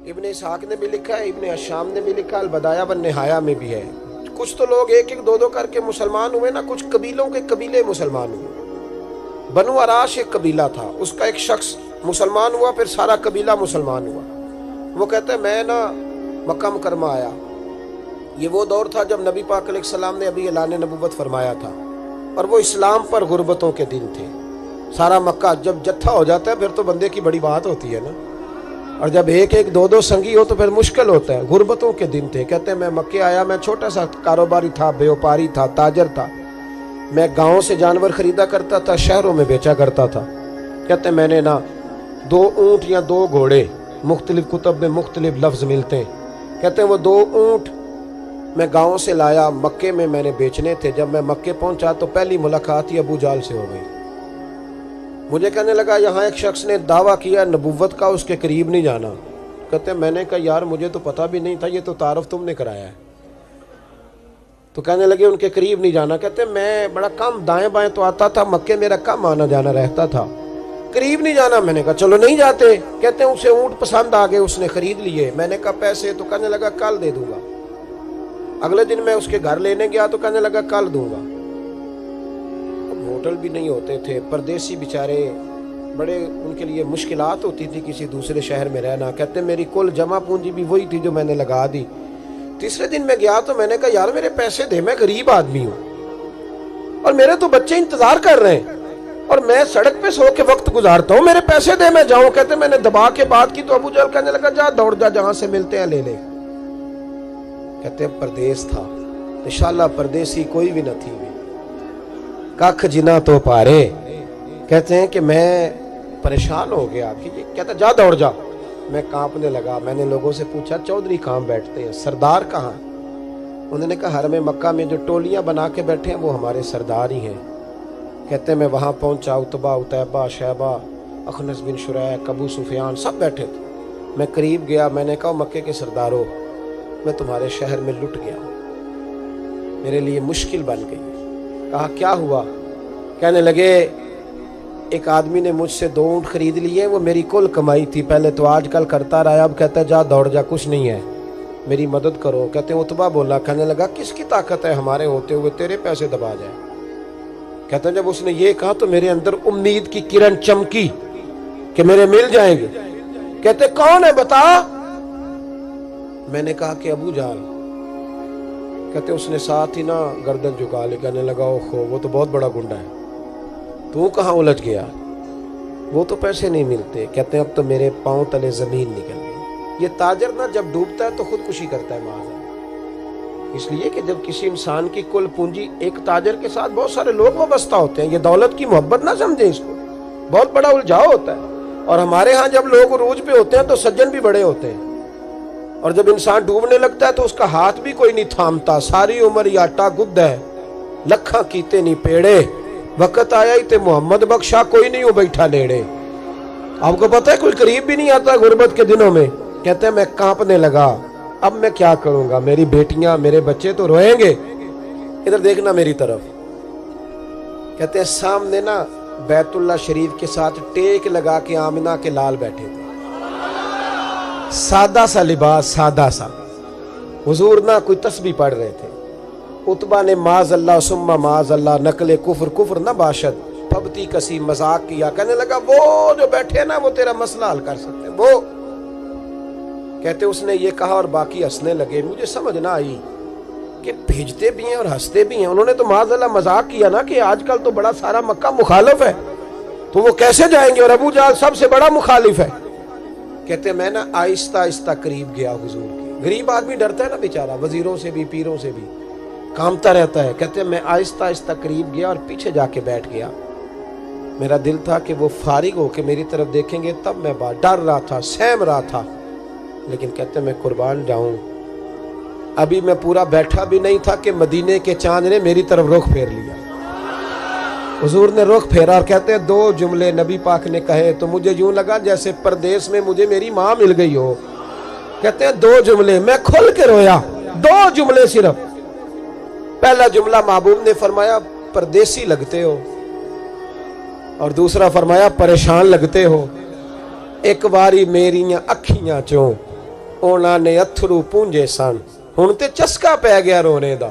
ابن اسحاق نے بھی لکھا ہے, ابن اشام نے بھی لکھا, البدایہ والنہایہ میں بھی ہے. کچھ تو لوگ ایک ایک دو دو کر کے مسلمان ہوئے نا, کچھ قبیلوں کے قبیلے مسلمان ہوئے. بنو عراش ایک قبیلہ تھا, اس کا ایک شخص مسلمان ہوا, پھر سارا قبیلہ مسلمان ہوا. وہ کہتے ہیں میں نا مکہ مکرمہ آیا. یہ وہ دور تھا جب نبی پاک علیہ السلام نے ابھی اعلان نبوت فرمایا تھا, اور وہ اسلام پر غربتوں کے دن تھے. سارا مکہ جب جتھا ہو جاتا ہے پھر تو بندے کی بڑی بات ہوتی ہے نا, اور جب ایک ایک دو دو سنگی ہو تو پھر مشکل ہوتا ہے. غربتوں کے دن تھے. کہتے ہیں میں مکے آیا, میں چھوٹا سا کاروباری تھا, بیوپاری تھا, تاجر تھا. میں گاؤں سے جانور خریدا کرتا تھا, شہروں میں بیچا کرتا تھا. کہتے ہیں میں نے نا 2 اونٹ یا 2 گھوڑے, مختلف کتب میں مختلف لفظ ملتے ہیں. کہتے ہیں وہ 2 اونٹ میں گاؤں سے لایا, مکے میں نے بیچنے تھے. جب میں مکے پہنچا تو پہلی ملاقات ہی ابو جال سے ہو گئی. مجھے کہنے لگا یہاں ایک شخص نے دعویٰ کیا نبوت کا, اس کے قریب نہیں جانا. کہتے ہیں میں نے کہا یار مجھے تو پتہ بھی نہیں تھا, یہ تو تعارف تم نے کرایا ہے. تو کہنے لگے ان کے قریب نہیں جانا. کہتے ہیں میں بڑا کم دائیں بائیں تو آتا تھا, مکے میرا کم آنا جانا رہتا تھا, قریب نہیں جانا. میں نے کہا چلو نہیں جاتے. کہتے ہیں اسے اونٹ پسند آ گئے, اس نے خرید لیے. میں نے کہا پیسے؟ تو کہنے لگا کل دے دوں گا. اگلے دن میں اس کے گھر لینے گیا تو کہنے لگا کل دوں گا. ہوٹل بھی نہیں ہوتے تھے, پردیسی بیچارے, بڑے ان کے لیے مشکلات ہوتی تھی کسی دوسرے شہر میں رہنا. کہتے ہیں میری کل جمع پونجی بھی وہی تھی جو میں نے لگا دی. تیسرے دن میں گیا تو میں نے کہا یار میرے پیسے دے, میں غریب آدمی ہوں اور میرے تو بچے انتظار کر رہے ہیں, اور میں سڑک پہ سو کے وقت گزارتا ہوں, میرے پیسے دے میں جاؤں. کہتے ہیں میں نے دبا کے بات کی تو ابو جہل کہنے لگا جا دوڑ جا, جہاں سے ملتے ہیں لے لے. کہتے ہیں پردیس تھا, انشاءاللہ پردیسی کوئی بھی نہ تھی. ککھ جنا تو پارے. کہتے ہیں کہ میں پریشان ہو گیا کہ یہ کہتا جا دوڑ جا. میں کانپنے لگا. میں نے لوگوں سے پوچھا چودھری کہاں بیٹھتے ہیں, سردار کہاں؟ انہوں نے کہا حرم مکہ میں جو ٹولیاں بنا کے بیٹھے ہیں وہ ہمارے سردار ہی ہیں. کہتے ہیں میں وہاں پہنچا, عتبہ, عتیبہ, شیبہ, اخنس بن شریح, ابو سفیان سب بیٹھے تھے. میں قریب گیا, میں نے کہا مکے کے سردارو میں تمہارے شہر میں لٹ گیا, میرے لیے مشکل بن گئی. کہا کیا ہوا؟ کہنے لگے ایک آدمی نے مجھ سے 2 اونٹ خرید لیے, وہ میری کل کمائی تھی, پہلے تو آج کل کرتا رہا, اب کہتا ہے جا دوڑ جا, کچھ نہیں ہے, میری مدد کرو. کہتے ہیں عتبہ بولا. کہنے لگا کس کی طاقت ہے ہمارے ہوتے ہوئے تیرے پیسے دبا جائے؟ کہتے ہیں جب اس نے یہ کہا تو میرے اندر امید کی کرن چمکی کہ میرے مل جائیں گے. کہتے کون ہے بتا؟ میں نے کہا کہ ابو جہل. کہتے اس نے ساتھ ہی نا گردن جھکا لے. کہنے لگا اوہو وہ تو بہت بڑا گنڈا ہے, تو کہاں الجھ گیا؟ وہ تو پیسے نہیں ملتے. کہتے ہیں اب تو میرے پاؤں تلے زمین نکل گئی. یہ تاجر نا جب ڈوبتا ہے تو خودکشی کرتا ہے معاذ اللہ. اس لیے کہ جب کسی انسان کی کل پونجی, ایک تاجر کے ساتھ بہت سارے لوگ وابستہ ہوتے ہیں, یہ دولت کی محبت نہ سمجھیں, اس کو بہت بڑا الجھاؤ ہوتا ہے. اور ہمارے ہاں جب لوگ عروج پہ ہوتے ہیں تو سجن بھی بڑے ہوتے ہیں, اور جب انسان ڈوبنے لگتا ہے تو اس کا ہاتھ بھی کوئی نہیں تھامتا. ساری عمر یہ آٹا گد ہے, لکھاں کیتے نہیں پیڑے, وقت آیا ہی تے محمد بخشا, کوئی نہیں ہو بیٹھا لیڑے. آپ کو پتہ ہے کوئی قریب بھی نہیں آتا غربت کے دنوں میں. کہتے ہیں میں کانپنے لگا, اب میں کیا کروں گا, میری بیٹیاں میرے بچے تو روئیں گے. ادھر دیکھنا میری طرف. کہتے ہیں سامنے نا بیت اللہ شریف کے ساتھ ٹیک لگا کے آمنہ کے لال بیٹھے تھے, سادہ سا لباس, سادہ سا. حضور نہ کوئی تسبیح پڑھ رہے تھے. عتبہ نے معاذ اللہ ثم معاذ اللہ, نقل کفر کفر نہ باشد, پھبتی کسی مذاق کیا. کہنے لگا وہ جو بیٹھے نا وہ تیرا مسئلہ حل کر سکتے وہ. کہتے اس نے یہ کہا اور باقی ہنسنے لگے. مجھے سمجھ نہ آئی کہ بھیجتے بھی ہیں اور ہنستے بھی ہیں. انہوں نے تو معاذ اللہ مذاق کیا نا کہ آج کل تو بڑا سارا مکہ مخالف ہے, تو وہ کیسے جائیں گے, اور ابو جہل سب سے بڑا مخالف ہے. کہتے میں نا آہستہ آہستہ قریب گیا حضور کے. غریب آدمی ڈرتا ہے نا بیچارہ, وزیروں سے بھی پیروں سے بھی کامتا رہتا ہے. کہتے میں آہستہ آہستہ قریب گیا اور پیچھے جا کے بیٹھ گیا. میرا دل تھا کہ وہ فارغ ہو کے میری طرف دیکھیں گے, تب میں ڈر رہا تھا, سہم رہا تھا. لیکن کہتے میں قربان جاؤں, ابھی میں پورا بیٹھا بھی نہیں تھا کہ مدینے کے چاند نے میری طرف رخ پھیر لیا. حضور نے رخ پھیرا اور کہتے ہیں 2 جملے نبی پاک نے کہے تو مجھے یوں لگا جیسے پردیس میں مجھے میری ماں مل گئی ہو. کہتے ہیں 2 جملے, میں کھل کے رویا. 2 جملے صرف. پہلا جملہ محبوب نے فرمایا پردیسی لگتے ہو, اور دوسرا فرمایا پریشان لگتے ہو. ایک باری میریاں اکھیاں چوں ਉਹਨਾਂ ਨੇ ਅਥਰੂ ਪੂੰਝੇ ਸਨ। ਹੁਣ ਤੇ ਚਸਕਾ ਪੈ ਗਿਆ ਰੋਣੇ ਦਾ,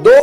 2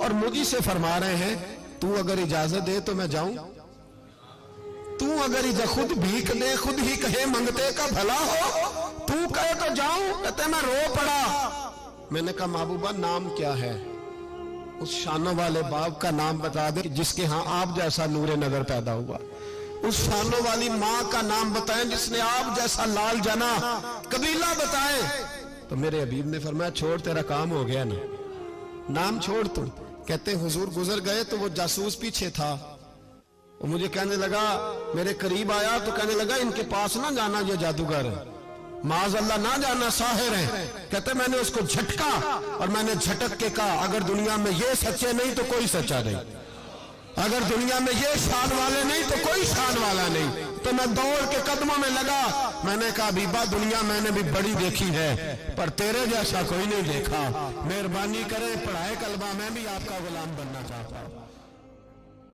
اور مجھے سے فرما رہے ہیں تو اگر اجازت دے تو میں جاؤں، تو اگر خود بھیک دے خود ہی کہے منگتے کا بھلا ہو، تو کہے تو جاؤں، کہتے میں رو پڑا۔ میں نے کہا محبوبہ نام کیا ہے؟ اس شانوں والے باپ کا نام بتا دے جس کے ہاں آپ جیسا نور نظر پیدا ہوا، اس شانوں والی ماں کا نام بتائیں جس نے آپ جیسا لال جنا، قبیلہ بتائیں۔ تو میرے حبیب نے فرمایا چھوڑ تیرا کام ہو گیا نا، نام چھوڑ تو۔ کہتے حضور گزر گئے تو وہ جاسوس پیچھے تھا، وہ مجھے کہنے لگا، میرے قریب آیا تو کہنے لگا ان کے پاس نہ جانا، یہ جادوگر ہے، معاذ اللہ نہ جانا، ساحر ہے۔ کہتے میں نے اس کو جھٹکا اور میں نے جھٹک کے کہا اگر دنیا میں یہ سچے نہیں تو کوئی سچا نہیں، اگر دنیا میں یہ شان والے نہیں تو کوئی شان والا نہیں۔ تو میں دوڑ کے قدموں میں لگا، میں نے کہا حبیبہ دنیا میں نے بھی بڑی دیکھی ہے پر تیرے جیسا کوئی نہیں دیکھا، مہربانی کرے پڑھائے کلمہ، میں بھی آپ کا غلام بننا چاہتا ہوں۔